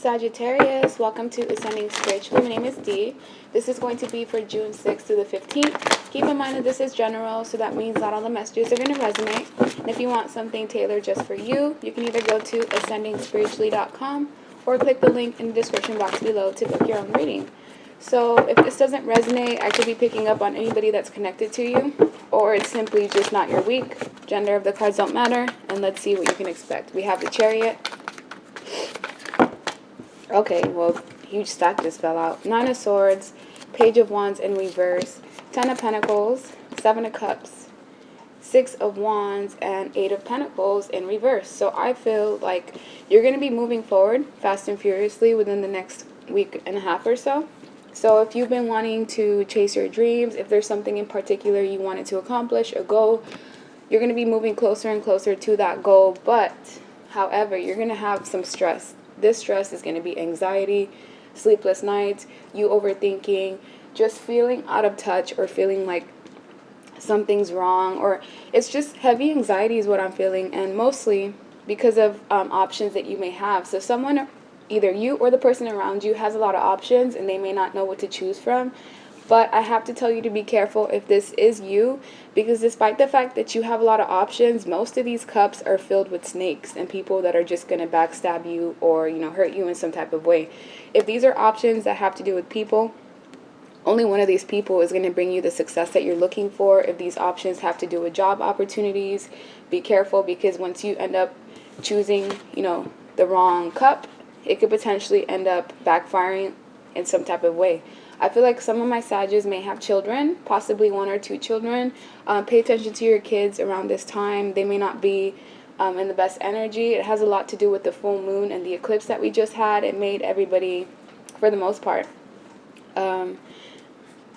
Sagittarius, welcome to Ascending Spiritually. My name is Dee. This is going to be for June 6th to the 15th. Keep in mind that this is general, so that means not all the messages are going to resonate. And if you want something tailored just for you, you can either go to ascendingspiritually.com or click the link in the description box below to book your own reading. So if this doesn't resonate, I could be picking up on anybody that's connected to you, or it's simply just not your week. Gender of the cards don't matter, and let's see what you can expect. We have the Chariot. Okay, well, huge stack just fell out. 9 of Swords, Page of Wands in reverse, 10 of Pentacles, 7 of Cups, 6 of Wands, and 8 of Pentacles in reverse. So I feel like you're going to be moving forward fast and furiously within the next week and a half or so. So if you've been wanting to chase your dreams, if there's something in particular you wanted to accomplish, a goal, you're going to be moving closer and closer to that goal. But, however, you're going to have some stress. This stress is going to be anxiety, sleepless nights, you overthinking, just feeling out of touch or feeling like something's wrong, or it's just heavy anxiety is what I'm feeling, and mostly because of options that you may have. So someone, either you or the person around you, has a lot of options and they may not know what to choose from. But I have to tell you to be careful if this is you, because despite the fact that you have a lot of options, most of these cups are filled with snakes and people that are just going to backstab you or, hurt you in some type of way. If these are options that have to do with people, only one of these people is going to bring you the success that you're looking for. If these options have to do with job opportunities, be careful, because once you end up choosing, the wrong cup, it could potentially end up backfiring in some type of way. I feel like some of my Sagittarius may have children, possibly 1 or 2 children. Pay attention to your kids around this time. They may not be in the best energy. It has a lot to do with the full moon and the eclipse that we just had. It made everybody, for the most part,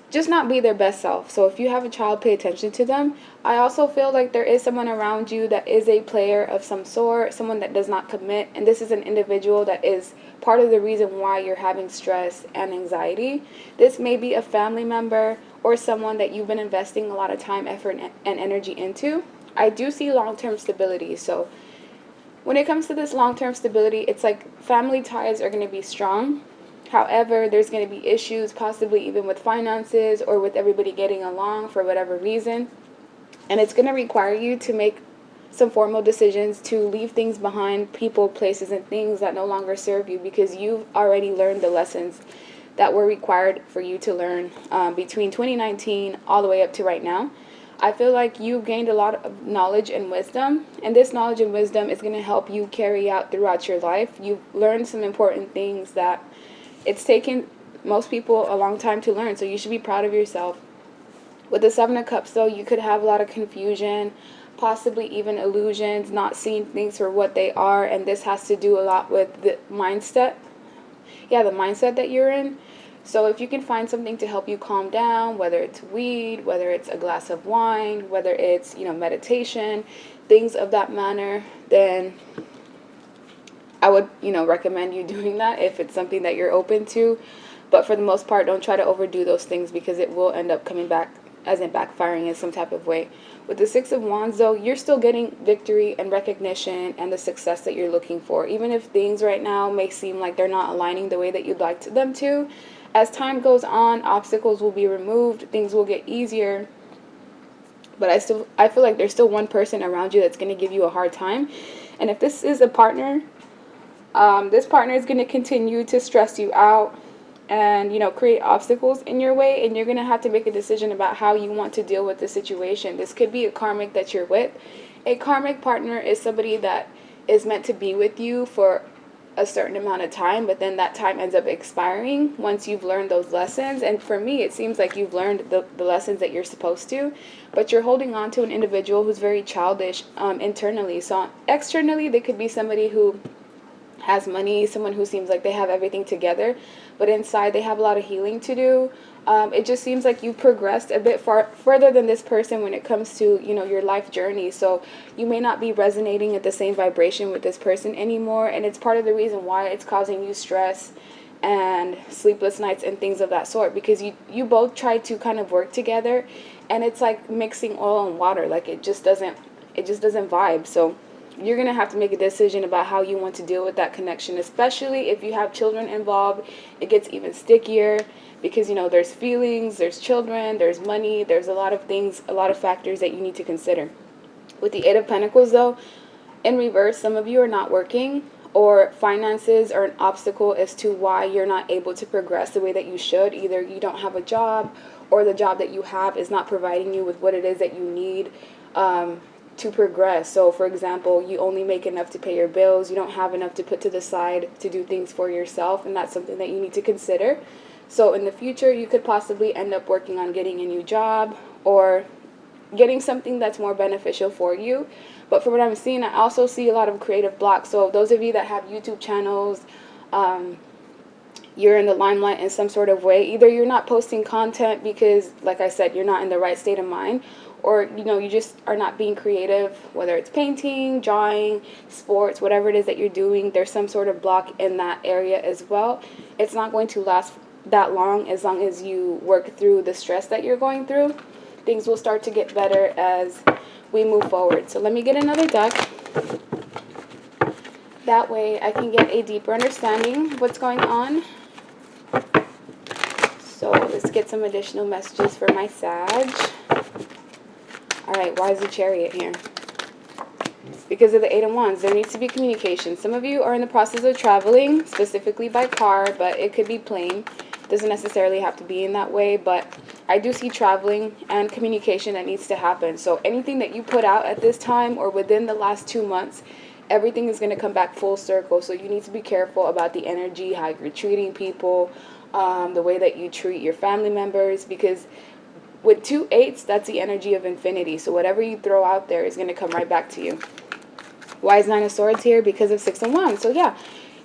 just not be their best self. So if you have a child, pay attention to them. I also feel like there is someone around you that is a player of some sort, someone that does not commit, and this is an individual that is part of the reason why you're having stress and anxiety. This may be a family member or someone that you've been investing a lot of time, effort, and energy into. I do see long-term stability. So when it comes to this long-term stability, it's like family ties are going to be strong. However, there's going to be issues, possibly even with finances or with everybody getting along for whatever reason. And it's going to require you to make some formal decisions to leave things behind, people, places, and things that no longer serve you, because you've already learned the lessons that were required for you to learn between 2019 all the way up to right now. I feel like you've gained a lot of knowledge and wisdom, and this knowledge and wisdom is going to help you carry out throughout your life. You've learned some important things that it's taken most people a long time to learn, so you should be proud of yourself. With the 7 of Cups, though, you could have a lot of confusion, possibly even illusions, not seeing things for what they are, and this has to do a lot with the mindset. Yeah, the mindset that you're in. So if you can find something to help you calm down, whether it's weed, whether it's a glass of wine, whether it's, meditation, things of that manner, then I would, recommend you doing that if it's something that you're open to. But for the most part, don't try to overdo those things, because it will end up coming back as in backfiring in some type of way. With the 6 of Wands, though, you're still getting victory and recognition and the success that you're looking for. Even if things right now may seem like they're not aligning the way that you'd like them to, as time goes on, obstacles will be removed, things will get easier. But I feel like there's still one person around you that's going to give you a hard time. And if this is a partner, this partner is going to continue to stress you out and, create obstacles in your way, and you're going to have to make a decision about how you want to deal with the situation. This could be a karmic that you're with. A karmic partner is somebody that is meant to be with you for a certain amount of time, but then that time ends up expiring once you've learned those lessons. And for me, it seems like you've learned the lessons that you're supposed to, but you're holding on to an individual who's very childish internally. So externally, they could be somebody who has money, someone who seems like they have everything together, but inside they have a lot of healing to do. It just seems like you've progressed a bit further than this person when it comes to, your life journey. So you may not be resonating at the same vibration with this person anymore, and it's part of the reason why it's causing you stress and sleepless nights and things of that sort, because you both try to kind of work together, and it's like mixing oil and water. Like it just doesn't vibe. So you're going to have to make a decision about how you want to deal with that connection, especially if you have children involved. It gets even stickier because, you know, there's feelings, there's children, there's money, there's a lot of things, a lot of factors that you need to consider. With the Eight of Pentacles, though, in reverse, some of you are not working, or finances are an obstacle as to why you're not able to progress the way that you should. Either you don't have a job, or the job that you have is not providing you with what it is that you need to progress. So, for example, you only make enough to pay your bills. You don't have enough to put to the side to do things for yourself, and that's something that you need to consider. So in the future, you could possibly end up working on getting a new job or getting something that's more beneficial for you. But from what I'm seeing, I also see a lot of creative blocks. So those of you that have YouTube channels, you're in the limelight in some sort of way. Either you're not posting content because, like I said, you're not in the right state of mind, or, you know, you just are not being creative, whether it's painting, drawing, sports, whatever it is that you're doing. There's some sort of block in that area as well. It's not going to last that long as you work through the stress that you're going through. Things will start to get better as we move forward. So let me get another deck. That way I can get a deeper understanding of what's going on. So let's get some additional messages for my Sag. Alright, why is the Chariot here? Because of the Eight of Wands, there needs to be communication. Some of you are in the process of traveling, specifically by car, but it could be plane. Doesn't necessarily have to be in that way, but I do see traveling and communication that needs to happen. So anything that you put out at this time or within the last 2 months, everything is going to come back full circle. So you need to be careful about the energy, how you're treating people, the way that you treat your family members, because with 2 8s, that's the energy of infinity. So whatever you throw out there is going to come right back to you. Why is Nine of Swords here? Because of 6 of Wands. So yeah,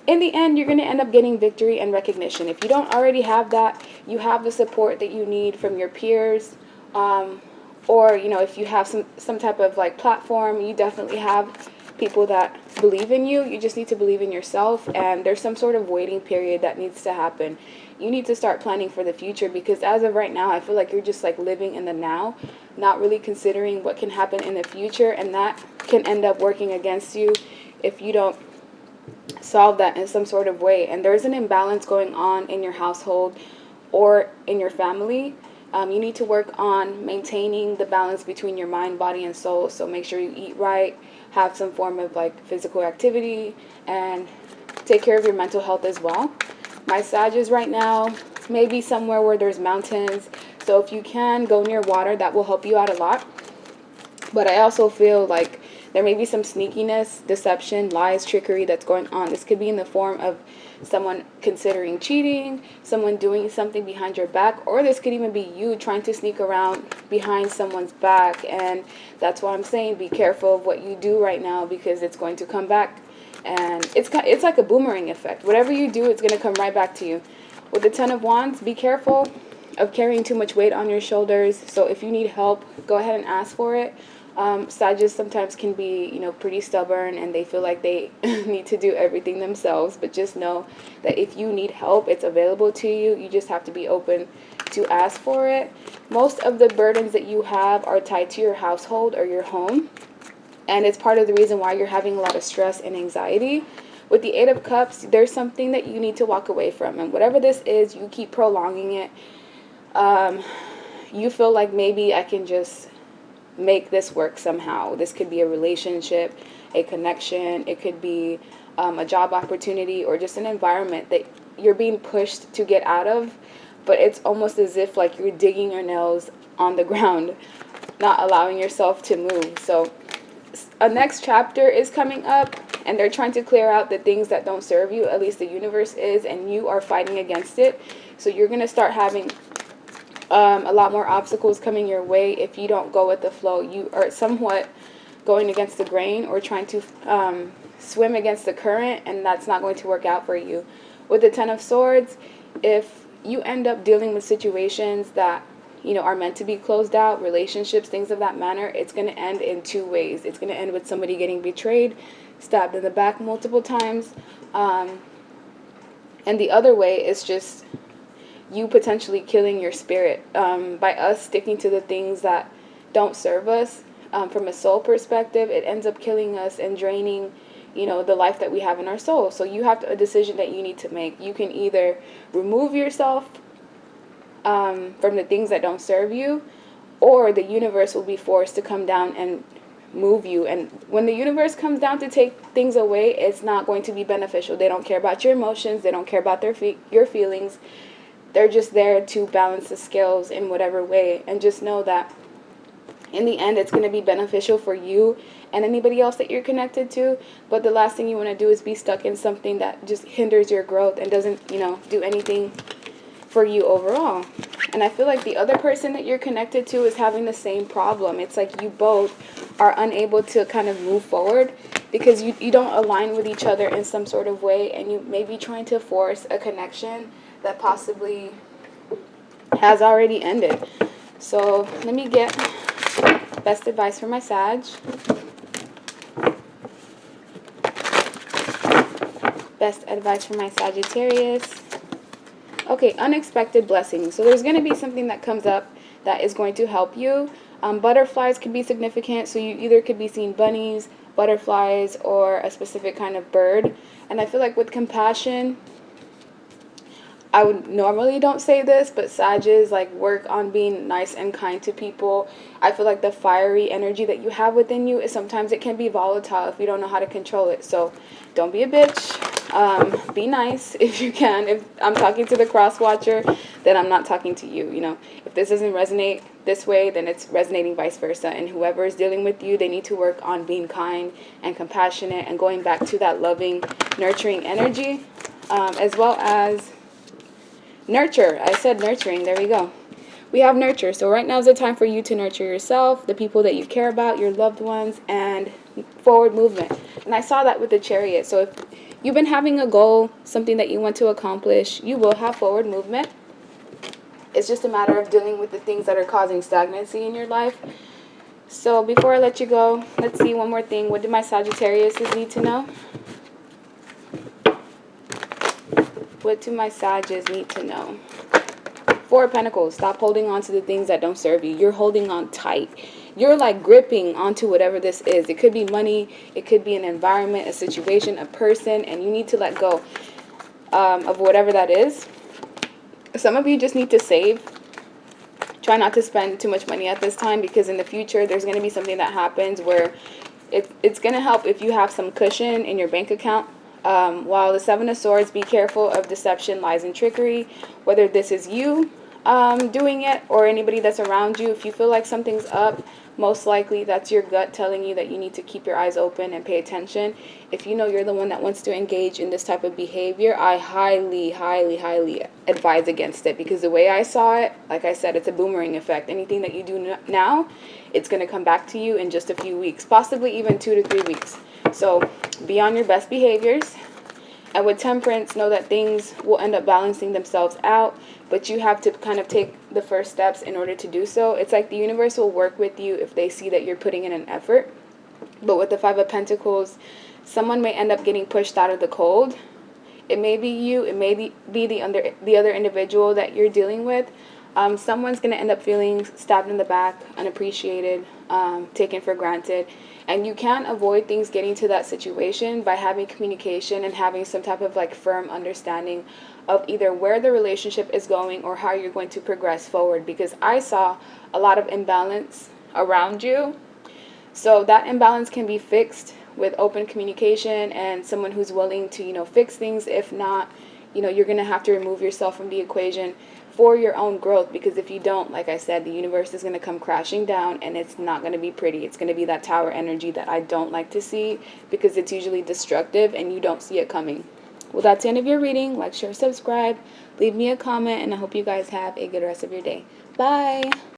in the end, you're going to end up getting victory and recognition. If you don't already have that, you have the support that you need from your peers, or, you know, if you have some type of like platform, you definitely have people that believe in you. You just need to believe in yourself, and there's some sort of waiting period that needs to happen. You need to start planning for the future, because as of right now, I feel like you're just like living in the now, not really considering what can happen in the future, and that can end up working against you if you don't solve that in some sort of way. And there's an imbalance going on in your household or in your family. You need to work on maintaining the balance between your mind, body, and soul. So make sure you eat right, have some form of like physical activity, and take care of your mental health as well. My Sag is right now maybe somewhere where there's mountains. So if you can go near water, that will help you out a lot. But I also feel like there may be some sneakiness, deception, lies, trickery that's going on. This could be in the form of someone considering cheating, someone doing something behind your back, or this could even be you trying to sneak around behind someone's back. And that's why I'm saying be careful of what you do right now, because it's going to come back. And it's like a boomerang effect. Whatever you do, it's going to come right back to you. With the Ten of Wands, be careful of carrying too much weight on your shoulders. So if you need help, go ahead and ask for it. Sagittarius sometimes can be, you know, pretty stubborn, and they feel like they need to do everything themselves. But just know that if you need help, it's available to you. You just have to be open to ask for it. Most of the burdens that you have are tied to your household or your home, and it's part of the reason why you're having a lot of stress and anxiety. With the Eight of Cups, there's something that you need to walk away from, and whatever this is, you keep prolonging it. You feel like maybe I can just make this work somehow. This could be a relationship, a connection, it could be a job opportunity, or just an environment that you're being pushed to get out of, but it's almost as if like you're digging your nails on the ground, not allowing yourself to move. So a next chapter is coming up, and they're trying to clear out the things that don't serve you, at least the universe is, and you are fighting against it. So you're going to start having a lot more obstacles coming your way if you don't go with the flow. You are somewhat going against the grain, or trying to swim against the current, and that's not going to work out for you. With the Ten of Swords, if you end up dealing with situations that, you know, are meant to be closed out, relationships, things of that manner, it's going to end in 2 ways. It's going to end with somebody getting betrayed, stabbed in the back multiple times, and the other way is just you potentially killing your spirit by us sticking to the things that don't serve us. from a soul perspective, it ends up killing us and draining, the life that we have in our soul. So you have a decision that you need to make. You can either remove yourself from the things that don't serve you, or the universe will be forced to come down and move you. And when the universe comes down to take things away, it's not going to be beneficial. They don't care about your emotions. They don't care about your feelings. They're just there to balance the scales in whatever way. And just know that in the end, it's going to be beneficial for you and anybody else that you're connected to. But the last thing you want to do is be stuck in something that just hinders your growth and doesn't, do anything for you overall. And I feel like the other person that you're connected to is having the same problem. It's like you both are unable to kind of move forward because you don't align with each other in some sort of way, and you may be trying to force a connection that possibly has already ended. So let me get best advice for my Sag. Best advice for my Sagittarius. Okay, unexpected blessings. So there's going to be something that comes up that is going to help you. Butterflies could be significant. So you either could be seeing bunnies, butterflies, or a specific kind of bird. And I feel like with compassion, I would normally don't say this, but Sages work on being nice and kind to people. I feel like the fiery energy that you have within you is sometimes it can be volatile if you don't know how to control it. So don't be a bitch. Be nice if you can. If I'm talking to the cross watcher, then I'm not talking to you. If this doesn't resonate this way, then it's resonating vice versa. And whoever is dealing with you, they need to work on being kind and compassionate and going back to that loving, nurturing energy, as well as nurture. I said nurturing. There we go. We have nurture. So right now is the time for you to nurture yourself, the people that you care about, your loved ones, and forward movement. And I saw that with the Chariot. So if you've been having a goal, something that you want to accomplish, you will have forward movement. It's just a matter of dealing with the things that are causing stagnancy in your life. So before I let you go, let's see one more thing. What do my Sagittarius need to know? What do my Sages need to know? Four of Pentacles. Stop holding on to the things that don't serve you. You're holding on tight. You're gripping onto whatever this is. It could be money. It could be an environment, a situation, a person. And you need to let go of whatever that is. Some of you just need to save. Try not to spend too much money at this time, because in the future there's going to be something that happens where it's going to help if you have some cushion in your bank account. While the Seven of Swords, be careful of deception, lies, and trickery. Whether this is you doing it or anybody that's around you, if you feel like something's up, most likely that's your gut telling you that you need to keep your eyes open and pay attention. If you know you're the one that wants to engage in this type of behavior, I highly, highly, highly advise against it, because the way I saw it, like I said, it's a boomerang effect. Anything that you do now, it's going to come back to you in just a few weeks, possibly even 2 to 3 weeks. So be on your best behaviors. And with Temperance, know that things will end up balancing themselves out, but you have to kind of take the first steps in order to do so. It's like the universe will work with you if they see that you're putting in an effort. But with the Five of Pentacles, someone may end up getting pushed out of the cold. It may be you. It may be the other individual that you're dealing with. Someone's going to end up feeling stabbed in the back, unappreciated, taken for granted. And you can avoid things getting to that situation by having communication and having some type of firm understanding of either where the relationship is going or how you're going to progress forward. Because I saw a lot of imbalance around you. So that imbalance can be fixed with open communication and someone who's willing to, fix things. If not, you're going to have to remove yourself from the equation for your own growth, because if you don't, like I said, the universe is going to come crashing down, and it's not going to be pretty. It's going to be that tower energy that I don't like to see, because it's usually destructive and you don't see it coming. Well, that's the end of your reading. Like, share, subscribe, leave me a comment, and I hope you guys have a good rest of your day. Bye.